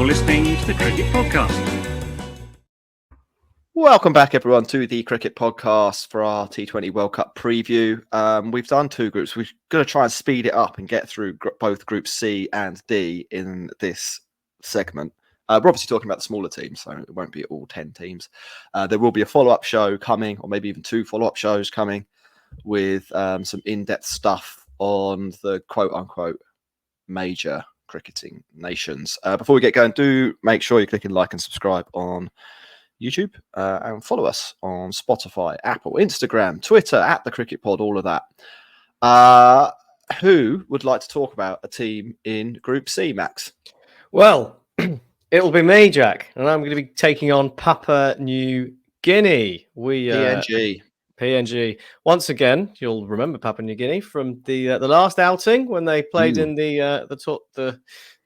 You're listening to the Cricket Podcast. Welcome back, everyone, to the Cricket Podcast for our T20 World Cup preview. We've done two groups. We're going to try and speed it up and get through both Group C and D in this segment. We're obviously talking about the smaller teams, so it won't be all 10 teams. There will be a follow-up show coming, or maybe even two follow-up shows coming, with some in-depth stuff on the quote-unquote major cricketing nations. Before we get going, do make sure you're clicking like and subscribe on YouTube and follow us on Spotify, Apple, Instagram, Twitter, at the Cricket Pod, all of that. Who would like to talk about a team in Group C, Max? Well, it'll be me, Jack, and I'm going to be taking on Papua New Guinea. PNG. Once again, you'll remember Papua New Guinea from the last outing when they played in the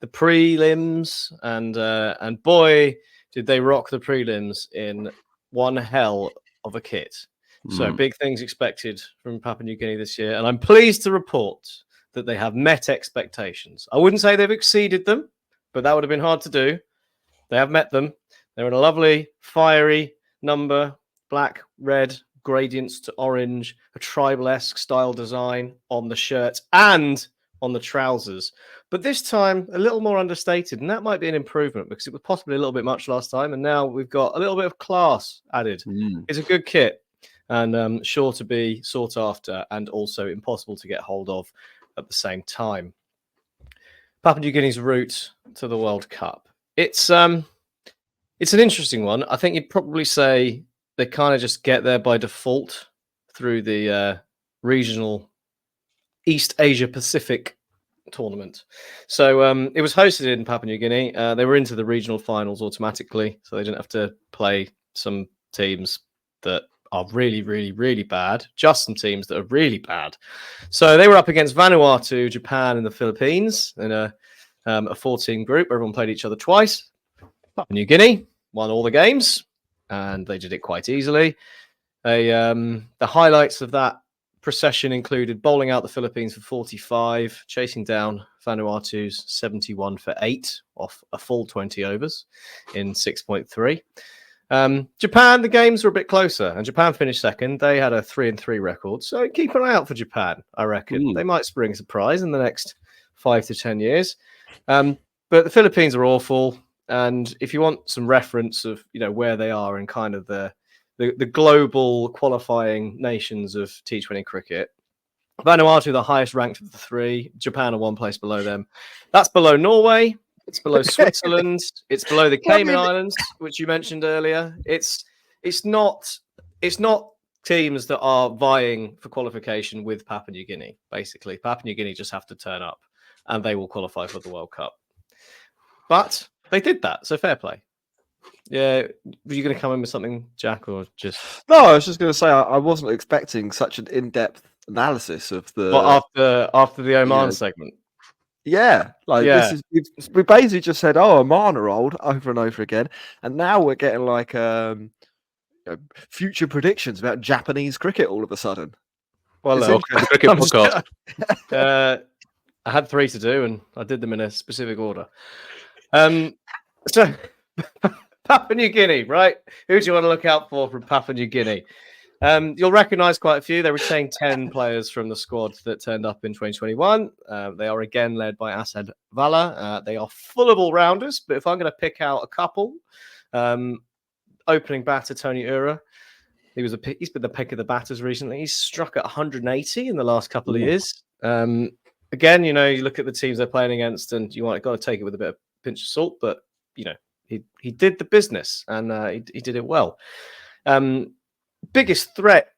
prelims, and boy, did they rock the prelims in one hell of a kit. So big things expected from Papua New Guinea this year, and I'm pleased to report that they have met expectations. I wouldn't say they've exceeded them, but that would have been hard to do. They have met them. They're in a lovely, fiery number, black, red, gradients to orange, a tribal-esque style design on the shirts and on the trousers. But this time, a little more understated, and that might be an improvement because it was possibly a little bit much last time, and now we've got a little bit of class added. It's a good kit, and sure to be sought after, and also impossible to get hold of at the same time. Papua New Guinea's route to the World Cup. It's an interesting one. I think you'd probably say they kind of just get there by default through the regional East Asia Pacific tournament. So it was hosted in Papua New Guinea. They were into the regional finals automatically, so they didn't have to play some teams that are really, really, really bad, just some teams that are really bad. So they were up against Vanuatu, Japan, and the Philippines in a 14 group. Everyone played each other twice. Papua New Guinea won all the games, and they did it quite easily. The highlights of that procession included bowling out the Philippines for 45, chasing down Vanuatu's 71 for 8 off a full 20 overs in 6.3. Japan, the games were a bit closer, and Japan finished second. They had a 3-3 record, so keep an eye out for Japan, I reckon. They might spring a surprise in the next 5 to 10 years. But the Philippines are awful, and if you want some reference of where they are in kind of the global qualifying nations of T20 cricket, Vanuatu, the highest ranked of the three. Japan are one place below them. That's below Norway. It's below Switzerland. It's below the Cayman Islands, which you mentioned earlier. It's not teams that are vying for qualification with Papua New Guinea. Basically, Papua New Guinea just have to turn up, and they will qualify for the World Cup. But they did that, so fair play. Yeah, were you going to come in with something, Jack, or just? No, I was just going to say I wasn't expecting such an in-depth analysis of the. Well, after the Oman segment. Yeah, this is we basically just said, Oman are old over and over again, and now we're getting like future predictions about Japanese cricket all of a sudden. Well, the cricket podcast. I had 3 to do, and I did them in a specific order. So. Papua New Guinea, right? Who do you want to look out for from Papua New Guinea? You'll recognise quite a few. They retained 10 players from the squad that turned up in 2021. They are again led by Asad Vala. They are full of all-rounders, but if I'm going to pick out a couple, opening batter Tony Ura, he's been the pick of the batters recently. He's struck at 180 in the last couple of years. Again, you look at the teams they're playing against, and got to take it with a bit of pinch of salt, but he did the business, and he did it well. Biggest threat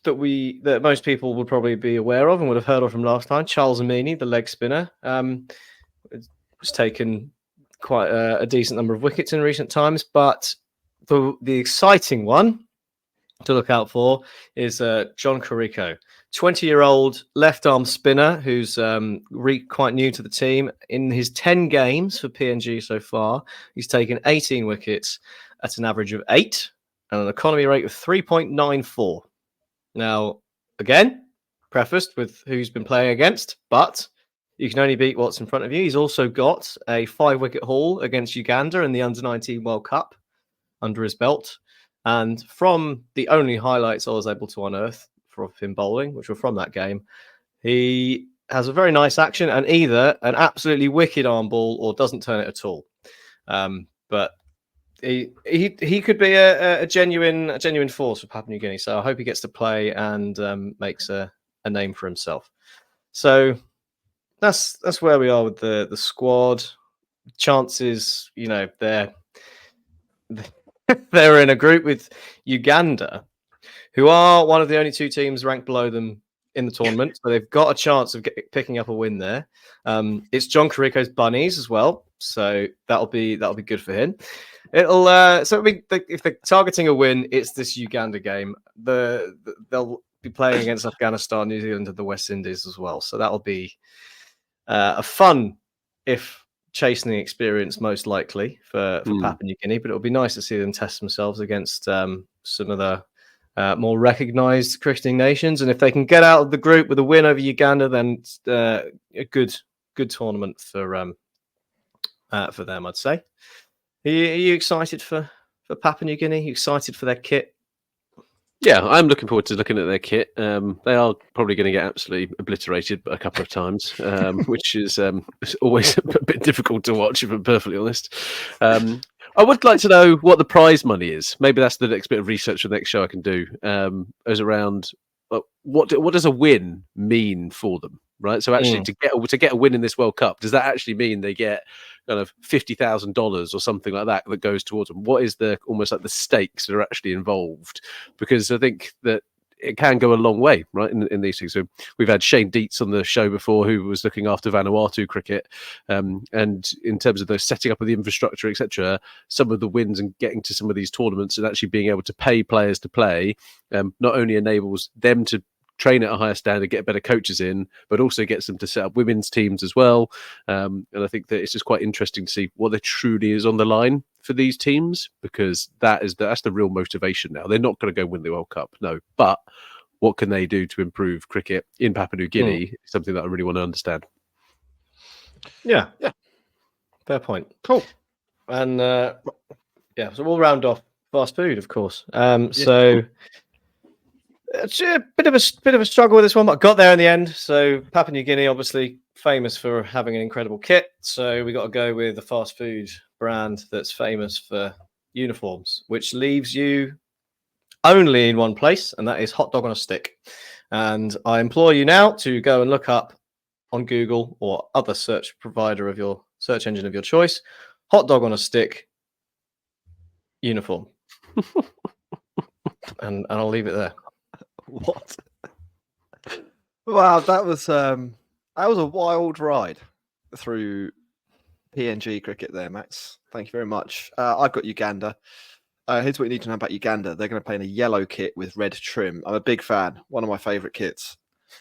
that most people would probably be aware of and would have heard of from last time, Charles Amini, the leg spinner, was taken quite a decent number of wickets in recent times. But the exciting one to look out for is John Corico, 20-year-old left-arm spinner who's quite new to the team. In his 10 games for PNG so far, he's taken 18 wickets at an average of 8 and an economy rate of 3.94. Now, again, prefaced with who's been playing against, but You can only beat what's in front of you. He's also got a 5-wicket haul against Uganda in the Under-19 World Cup under his belt. And from the only highlights I was able to unearth for him bowling, which were from that game, he has a very nice action and either an absolutely wicked arm ball or doesn't turn it at all. But he could be a genuine force for Papua New Guinea. So I hope he gets to play and makes a name for himself. So that's where we are with the squad. Chances, they're in a group with Uganda, who are one of the only 2 teams ranked below them in the tournament. So they've got a chance of picking up a win there. It's John Carrico's Bunnies as well, so that'll be good for him. If they're targeting a win, it's this Uganda game. They'll be playing against Afghanistan, New Zealand, and the West Indies as well. So that'll be a fun, if chastening experience, most likely for Papua New Guinea. But it'll be nice to see them test themselves against some of the more recognised cricketing nations. And if they can get out of the group with a win over Uganda, then it's a good tournament for them, I'd say. Are you excited for Papua New Guinea? Are you excited for their kit? Yeah, I'm looking forward to looking at their kit. They are probably going to get absolutely obliterated a couple of times, which is always a bit difficult to watch, if I'm perfectly honest. I would like to know what the prize money is. Maybe that's the next bit of research for the next show I can do. As around what does a win mean for them, right? So actually, to get a win in this World Cup, does that actually mean they get kind of $50,000 or something like that goes towards them? What is almost like the stakes that are actually involved? Because I think that it can go a long way, right, in these things. So we've had Shane Dietz on the show before, who was looking after Vanuatu cricket, and in terms of the setting up of the infrastructure, etc., some of the wins and getting to some of these tournaments and actually being able to pay players to play not only enables them to train at a higher standard, get better coaches in, but also gets them to set up women's teams as well. And I think that it's just quite interesting to see what there truly is on the line for these teams, because that's the real motivation now. They're not going to go win the World Cup, no, but what can they do to improve cricket in Papua New Guinea is something that I really want to understand. Yeah. Fair point. Cool. And so we'll round off fast food, of course. So it's a bit of a struggle with this one, but got there in the end. So Papua New Guinea, obviously famous for having an incredible kit. So we got to go with the fast food brand that's famous for uniforms, which leaves you only in one place, and that is hot dog on a stick. And I implore you now to go and look up on Google or other search provider of your search engine of your choice, hot dog on a stick uniform. and I'll leave it there. What? Wow, that was a wild ride through PNG cricket there, Max. Thank you very much. I've got Uganda. Here's what you need to know about Uganda. They're going to play in a yellow kit with red trim. I'm a big fan. One of my favourite kits.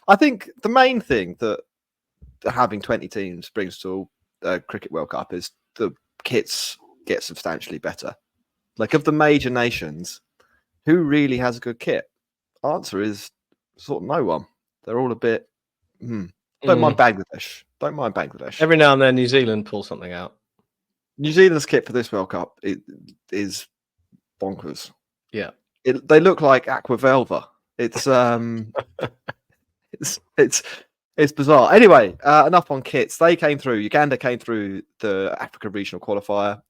I think the main thing that having 20 teams brings to Cricket World Cup is the kits get substantially better. Like, of the major nations, who really has a good kit? Answer is sort of no one. They're all a bit. Don't mind Bangladesh. Don't mind Bangladesh. Every now and then, New Zealand pulls something out. New Zealand's kit for this World Cup is bonkers. Yeah, they look like Aquavelva. It's it's bizarre. Anyway, enough on kits. They came through. Uganda came through the Africa Regional Qualifier.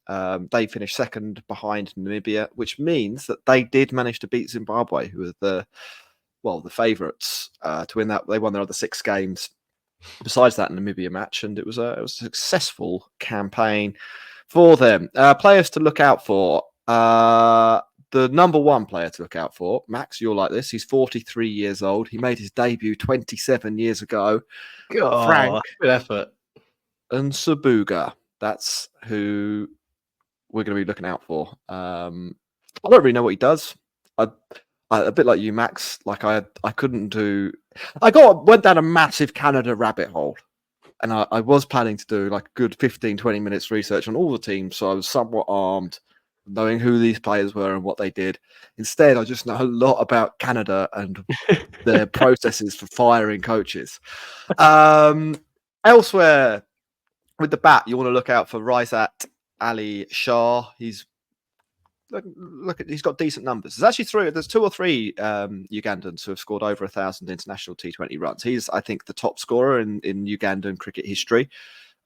They finished second behind Namibia, which means that they did manage to beat Zimbabwe, who were the favourites to win that. They won their other 6 games besides that Namibia match, and it was a successful campaign for them. Players to look out for. The number one player to look out for, Max, you'll like this. He's 43 years old. He made his debut 27 years ago. God, Frank good effort. And Sabuga. That's who we're going to be looking out for. I don't really know what he does. I a bit like you, Max. Like I couldn't do. Went down a massive Canada rabbit hole, and I was planning to do like a good 15-20 minutes research on all the teams, so I was somewhat armed, knowing who these players were and what they did. Instead, I just know a lot about Canada and their processes for firing coaches. Elsewhere, with the bat, you want to look out for Raisat Ali Shah. He's he's got decent numbers. There's 2 or 3 Ugandans who have scored over 1,000 international T20 runs. He's, I think, the top scorer in Ugandan cricket history,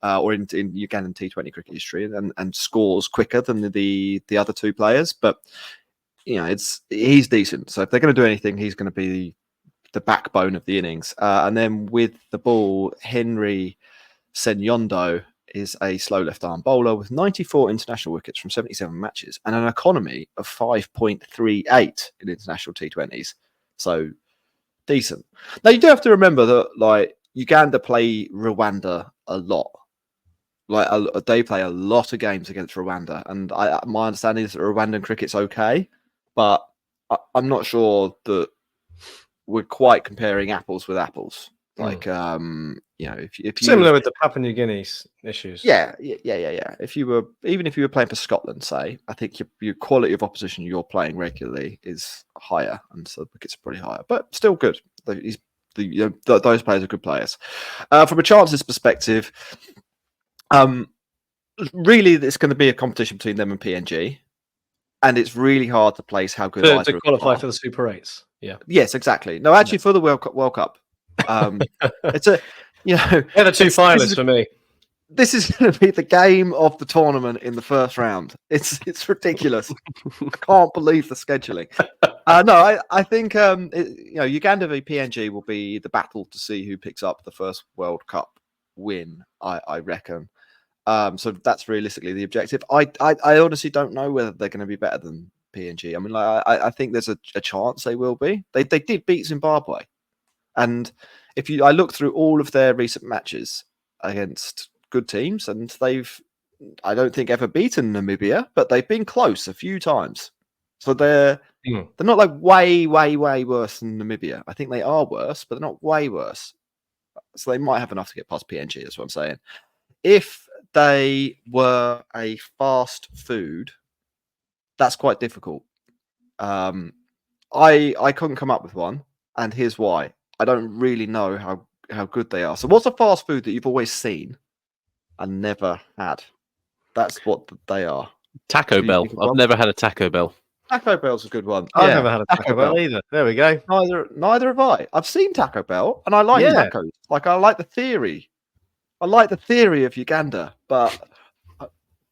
or in Ugandan T20 cricket history, and scores quicker than the other 2 players. But he's decent. So if they're going to do anything, he's going to be the backbone of the innings. And then with the ball, Henry Senyondo is a slow left-arm bowler with 94 international wickets from 77 matches and an economy of 5.38 in international T20s. So decent. Now, you do have to remember that, Uganda play Rwanda a lot. They play a lot of games against Rwanda, and my understanding is that Rwandan cricket's okay, but I'm not sure that we're quite comparing apples with apples. If you similar with the Papua New Guinea issues. Yeah. If you were playing for Scotland, say, I think your quality of opposition you're playing regularly is higher, and so the wickets are pretty higher, but still good. Those players are good players. From a chances perspective, really, it's going to be a competition between them and PNG, and it's really hard to place how good to qualify for the Super 8s. Yeah. Yes, exactly. No, actually, for the World Cup. It's they're the 2 finalists for me. This is going to be the game of the tournament in the first round. It's ridiculous. I can't believe the scheduling. I think Uganda v PNG will be the battle to see who picks up the first World Cup win. I reckon. So that's realistically the objective. I honestly don't know whether they're going to be better than PNG. I mean, I think there's a chance they will be. They did beat Zimbabwe. And I look through all of their recent matches against good teams, and I don't think ever beaten Namibia, but they've been close a few times. So they're not way worse than Namibia. I think they are worse, but they're not way worse. So they might have enough to get past PNG, is what I'm saying. If they were a fast food, that's quite difficult. I couldn't come up with one, and here's why. I don't really know how good they are. So what's a fast food that you've always seen and never had? That's what they are. Taco Bell. I've never had a Taco Bell. Taco Bell's a good one. I've never had a Taco Bell either. There we go. Neither have I. I've seen Taco Bell, and I like tacos. I like the theory. I like the theory of Uganda, but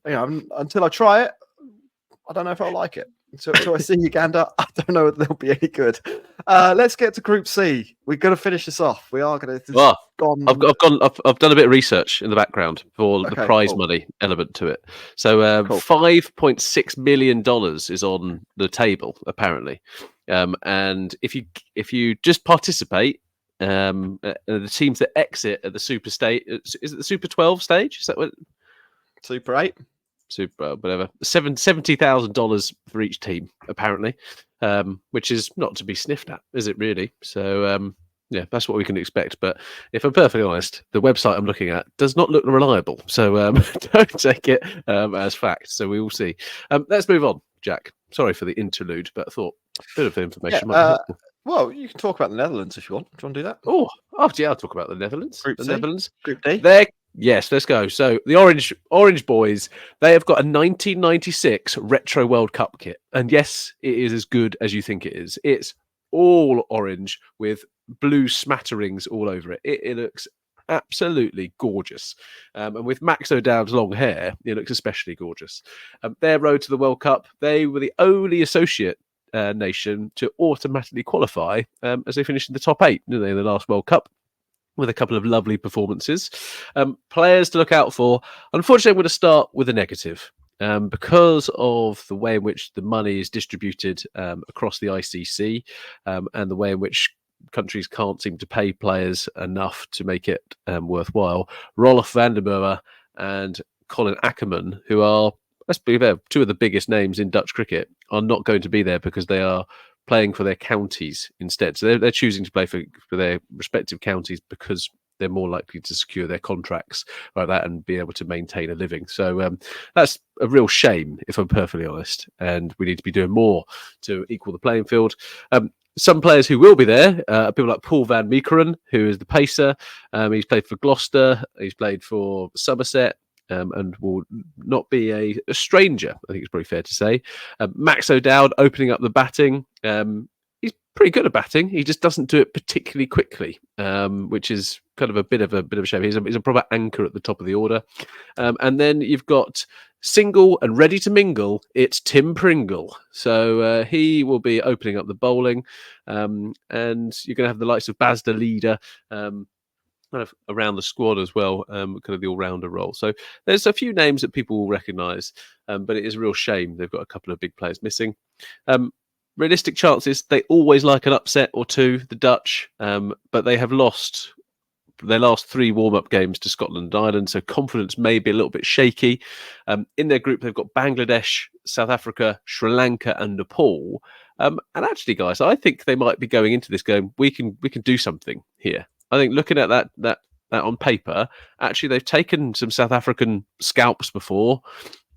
until I try it, I don't know if I'll like it. Until I see Uganda, I don't know if they'll be any good. Let's get to Group C. We're going to finish this off. We are going to. I've done a bit of research in the background for the prize money element to it. So $5.6 million is on the table apparently, and if you just participate, the teams that exit at the Super stage, is it the Super 12 stage? Is that what? Super 8. Super, whatever. $70,000 for each team, apparently, which is not to be sniffed at, is it really? So, that's what we can expect. But if I'm perfectly honest, the website I'm looking at does not look reliable. So don't take it as fact. So we will see. Let's move on, Jack. Sorry for the interlude, but I thought a bit of information might be helpful. Well, you can talk about the Netherlands if you want. Do you want to do that? Oh, yeah, I'll talk about the Netherlands. Group C? Netherlands. Group D? Yes, let's go. So the Orange Boys, they have got a 1996 Retro World Cup kit. And yes, it is as good as you think it is. It's all orange with blue smatterings all over it. It looks absolutely gorgeous. And with Max O'Dowd's long hair, it looks especially gorgeous. Their road to the World Cup, they were the only associate nation to automatically qualify as they finished in the top 8 in the last World Cup, with a couple of lovely performances. Players to look out for. Unfortunately, I'm going to start with a negative because of the way in which the money is distributed across the ICC and the way in which countries can't seem to pay players enough to make it worthwhile. Rolf van der Merwe and Colin Ackerman, who are, let's be fair, 2 of the biggest names in Dutch cricket, are not going to be there because they are playing for their counties instead. So they're choosing to play for their respective counties because they're more likely to secure their contracts like that and be able to maintain a living. So that's a real shame, if I'm perfectly honest. And we need to be doing more to equal the playing field. Some players who will be there are people like Paul van Meekeren, who is the pacer. He's played for Gloucester. He's played for Somerset. And will not be a stranger, I think it's probably fair to say. Max O'Dowd opening up the batting. He's pretty good at batting. He just doesn't do it particularly quickly, which is kind of a bit of a shame. He's a proper anchor at the top of the order. And then you've got single and ready to mingle. It's Tim Pringle. So he will be opening up the bowling. And you're going to have the likes of Basda Leader, kind of around the squad as well, kind of the all-rounder role. So there's a few names that people will recognise, but it is a real shame they've got a couple of big players missing. Realistic chances, they always like an upset or two, the Dutch, but they have lost their last 3 warm-up games to Scotland and Ireland, so confidence may be a little bit shaky. In their group, they've got Bangladesh, South Africa, Sri Lanka and Nepal. And actually, guys, I think they might be going into this going, we can do something here. I think looking at that on paper, actually they've taken some South African scalps before.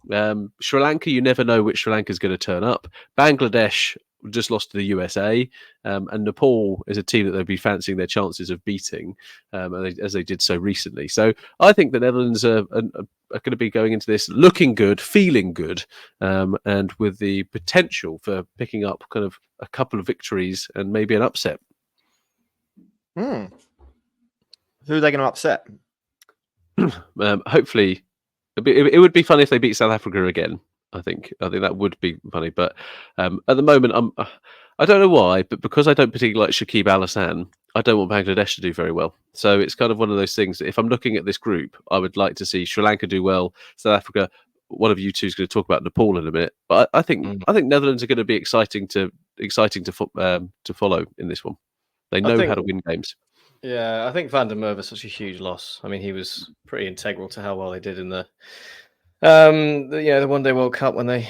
Sri Lanka, you never know which Sri Lanka is going to turn up. Bangladesh just lost to the USA, and Nepal is a team that they'll be fancying their chances of beating, as they did so recently. So I think the Netherlands are going to be going into this looking good, feeling good, and with the potential for picking up kind of a couple of victories and maybe an upset. Who are they going to upset? Hopefully, it would be funny if they beat South Africa again. I think that would be funny. But at the moment, I don't know why, but because I don't particularly like Shakib Al Hassan, I don't want Bangladesh to do very well. So it's kind of one of those things that if I'm looking at this group, I would like to see Sri Lanka do well, South Africa. One of you two is going to talk about Nepal in a minute, but I think Netherlands are going to be exciting to follow in this one. They know how to win games. Yeah, I think Van der Merwe is such a huge loss. I mean, he was pretty integral to how well they did in the One Day World Cup when they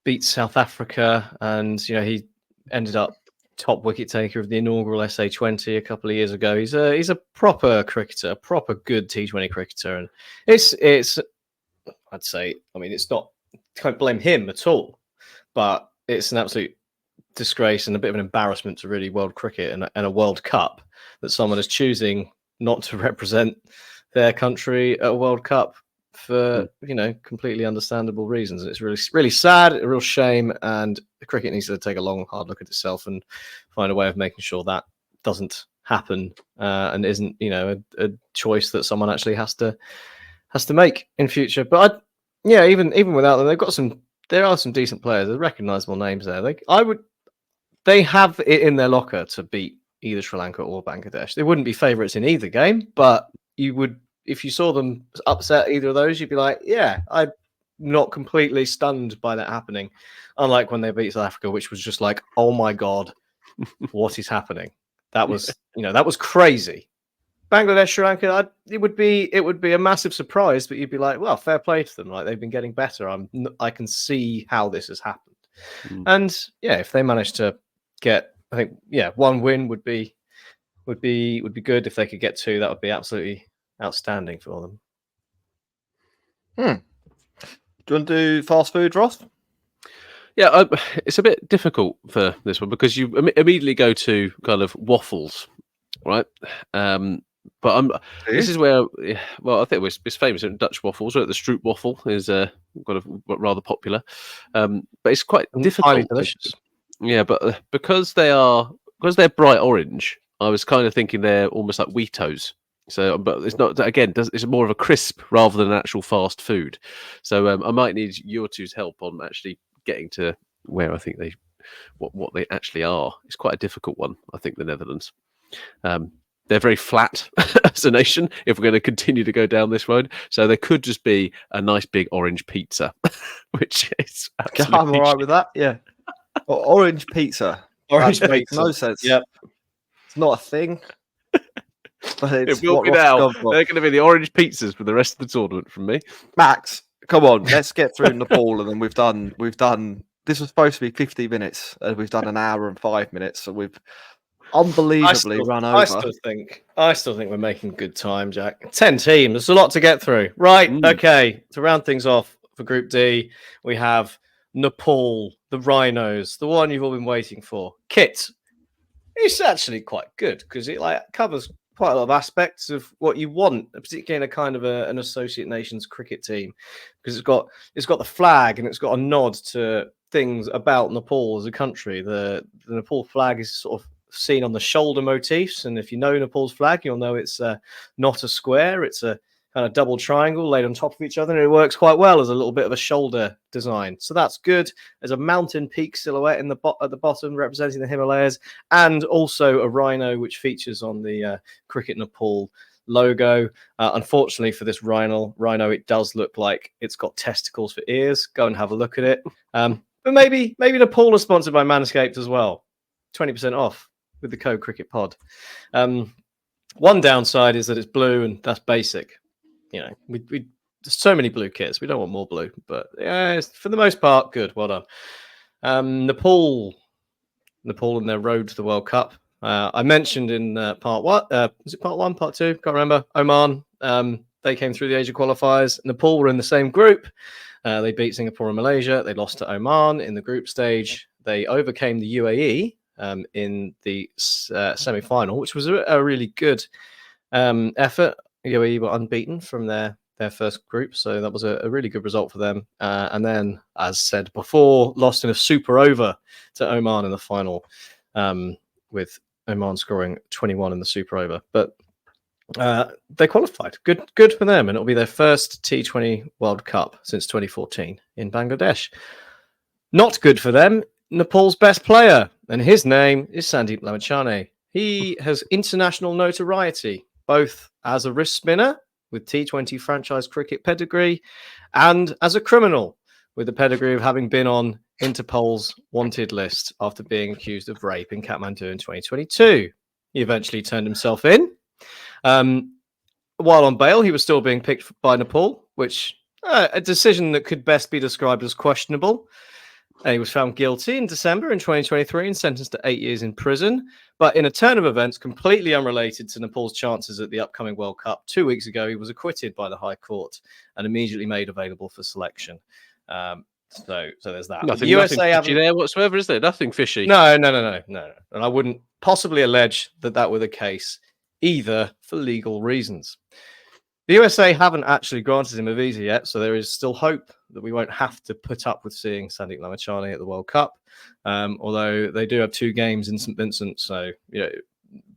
beat South Africa, and he ended up top wicket taker of the inaugural SA20 a couple of years ago. He's a proper cricketer, a proper good T20 cricketer, and it's I'd say, I mean, it's not, can't blame him at all, but it's an absolute disgrace and a bit of an embarrassment to really world cricket and a World Cup that someone is choosing not to represent their country at a World Cup for completely understandable reasons. And it's really, really sad, a real shame, and the cricket needs to take a long, hard look at itself and find a way of making sure that doesn't happen and isn't a choice that someone actually has to make in future. But even without them, they've got there are some decent players. There's recognisable names there. They have it in their locker to beat either Sri Lanka or Bangladesh. They wouldn't be favourites in either game, but you would, if you saw them upset either of those, you'd be like, yeah, I'm not completely stunned by that happening. Unlike when they beat South Africa, which was just like, oh my God, what is happening? That was, that was crazy. Bangladesh, Sri Lanka, it would be a massive surprise, but you'd be like, well, fair play to them. Like, they've been getting better. I can see how this has happened. And yeah, if they manage to get, I think, one win would be good. If they could get 2, that would be absolutely outstanding for them. Do you want to do fast food, Ross? Yeah, it's a bit difficult for this one because you immediately go to kind of waffles, right? But this is where, I think it's famous in Dutch waffles. Right? The Stroop waffle is rather popular, but it's quite difficult. Highly delicious. Yeah, but because they're bright orange, I was kind of thinking they're almost like Wheatos. So, but it's not. Again, it's more of a crisp rather than an actual fast food. So, I might need your two's help on actually getting to where I think what they actually are. It's quite a difficult one. I think the Netherlands. They're very flat as a nation if we're going to continue to go down this road. So there could just be a nice big orange pizza, which is absolutely I'm all right with that. Yeah, orange pizza. Orange that makes no sense. Yep, it's not a thing. But it will be now. They're going to be the orange pizzas for the rest of the tournament from me. Max, come on, let's get through Nepal, and then we've done. This was supposed to be 50 minutes, and we've done an hour and 5 minutes. So unbelievably run over. I still think we're making good time, Jack. 10 teams. There's a lot to get through. Right. Okay. To round things off for Group D, we have Nepal, the Rhinos, the one you've all been waiting for. Kit. It's actually quite good because it covers quite a lot of aspects of what you want, particularly in a kind of an associate nations cricket team, because it's got the flag and it's got a nod to things about Nepal as a country. The Nepal flag is sort of seen on the shoulder motifs, and if you know Nepal's flag, you'll know it's not a square; it's a kind of double triangle laid on top of each other, and it works quite well as a little bit of a shoulder design. So that's good. There's a mountain peak silhouette at the bottom representing the Himalayas, and also a rhino which features on the Cricket Nepal logo. Unfortunately for this rhino, it does look like it's got testicles for ears. Go and have a look at it. But maybe Nepal is sponsored by Manscaped as well. 20% off with the code Cricket Pod. One downside is that it's blue, and that's basic. You know, there's so many blue kits. We don't want more blue, but yeah, it's, for the most part, good. Well done. Nepal and their road to the World Cup. I mentioned in part one. Was it part one, part two? Can't remember. Oman. They came through the Asia qualifiers. Nepal were in the same group. They beat Singapore and Malaysia. They lost to Oman in the group stage. They overcame the UAE in the semi-final, which was a really good effort. UAE were unbeaten from their first group, so that was a really good result for them. And then, as said before, lost in a super over to Oman in the final, with Oman scoring 21 in the super over. But they qualified. Good for them, and it'll be their first T20 World Cup since 2014 in Bangladesh. Not good for them. Nepal's best player, and his name is Sandeep Lamachane. He has international notoriety, both as a wrist spinner with T20 franchise cricket pedigree and as a criminal with the pedigree of having been on Interpol's wanted list after being accused of rape in Kathmandu in 2022. He eventually turned himself in. While on bail, he was still being picked by Nepal, which a decision that could best be described as questionable. He was found guilty in December in 2023 and sentenced to 8 years in prison. But in a turn of events completely unrelated to Nepal's chances at the upcoming World Cup, 2 weeks ago, he was acquitted by the High Court and immediately made available for selection. So there's that. Nothing, the USA nothing fishy there whatsoever, is there? Nothing fishy. No. And I wouldn't possibly allege that were the case either for legal reasons. The USA haven't actually granted him a visa yet, so there is still hope that we won't have to put up with seeing Sandeep Lamachane at the World Cup. Although they do have 2 games in St. Vincent, so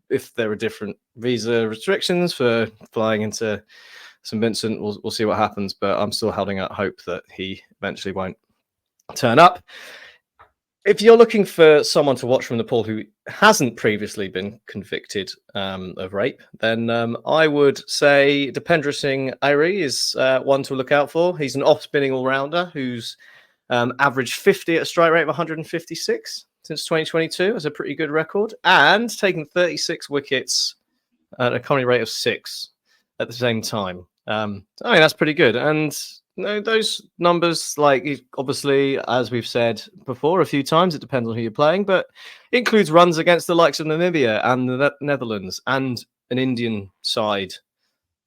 if there are different visa restrictions for flying into St. Vincent, we'll see what happens. But I'm still holding out hope that he eventually won't turn up. If you're looking for someone to watch from Nepal who hasn't previously been convicted of rape, then I would say Dipendra Singh Airi is one to look out for. He's an off-spinning all-rounder who's averaged 50 at a strike rate of 156 since 2022. That's a pretty good record. And taken 36 wickets at a comedy rate of 6 at the same time. I mean, that's pretty good. And those numbers, obviously, as we've said before a few times, it depends on who you're playing, but it includes runs against the likes of Namibia and the Netherlands and an Indian side,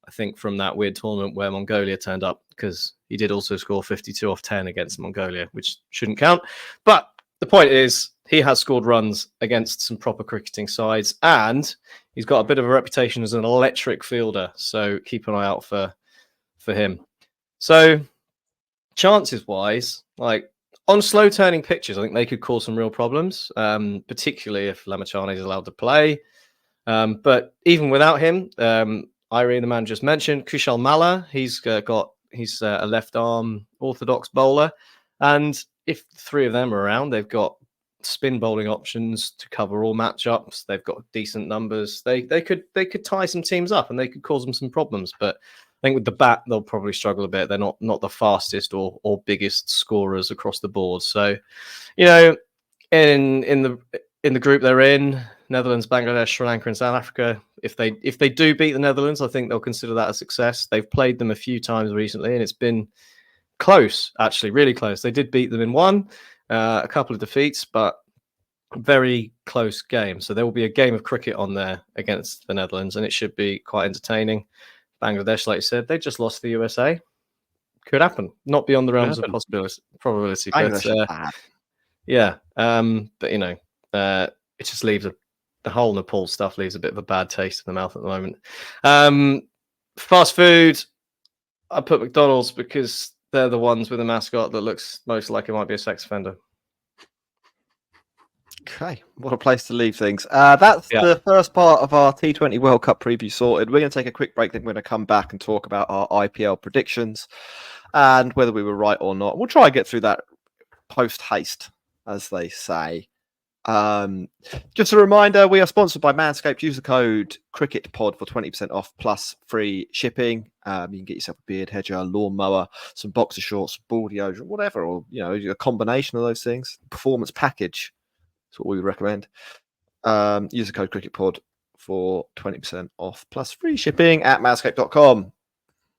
I think, from that weird tournament where Mongolia turned up, because he did also score 52 off 10 against Mongolia, which shouldn't count. But the point is, he has scored runs against some proper cricketing sides, and he's got a bit of a reputation as an electric fielder, so keep an eye out for him. So, chances-wise, on slow-turning pitches, I think they could cause some real problems, particularly if Lamachane is allowed to play. But even without him, Airi, the man just mentioned, Kushal Malla, he's a left-arm orthodox bowler. And if the 3 of them are around, they've got spin bowling options to cover all matchups. They've got decent numbers. They could tie some teams up and they could cause them some problems. But I think with the bat, they'll probably struggle a bit. They're not the fastest or biggest scorers across the board. So, in the group they're in, Netherlands, Bangladesh, Sri Lanka, and South Africa, if they do beat the Netherlands, I think they'll consider that a success. They've played them a few times recently, and it's been close, actually, really close. They did beat them in one, a couple of defeats, but very close game. So there will be a game of cricket on there against the Netherlands, and it should be quite entertaining. Bangladesh, like you said, they just lost to the USA. Could happen. Not beyond the realms of probability. But yeah, but it just leaves the whole Nepal stuff leaves a bit of a bad taste in the mouth at the moment. Fast food, I put McDonald's because they're the ones with a mascot that looks most like it might be a sex offender. Okay, what a place to leave things. That's the first part of our T20 World Cup preview sorted. We're going to take a quick break, then we're going to come back and talk about our IPL predictions and whether we were right or not. We'll try and get through that post-haste, as they say. Just a reminder, we are sponsored by Manscaped. Use the code CricketPod for 20% off plus free shipping. You can get yourself a beard hedger, a lawnmower, some boxer shorts, ball deodorant, whatever, or a combination of those things. Performance package. That's what we would recommend. Use the code CricketPod for 20% off plus free shipping at manscaped.com.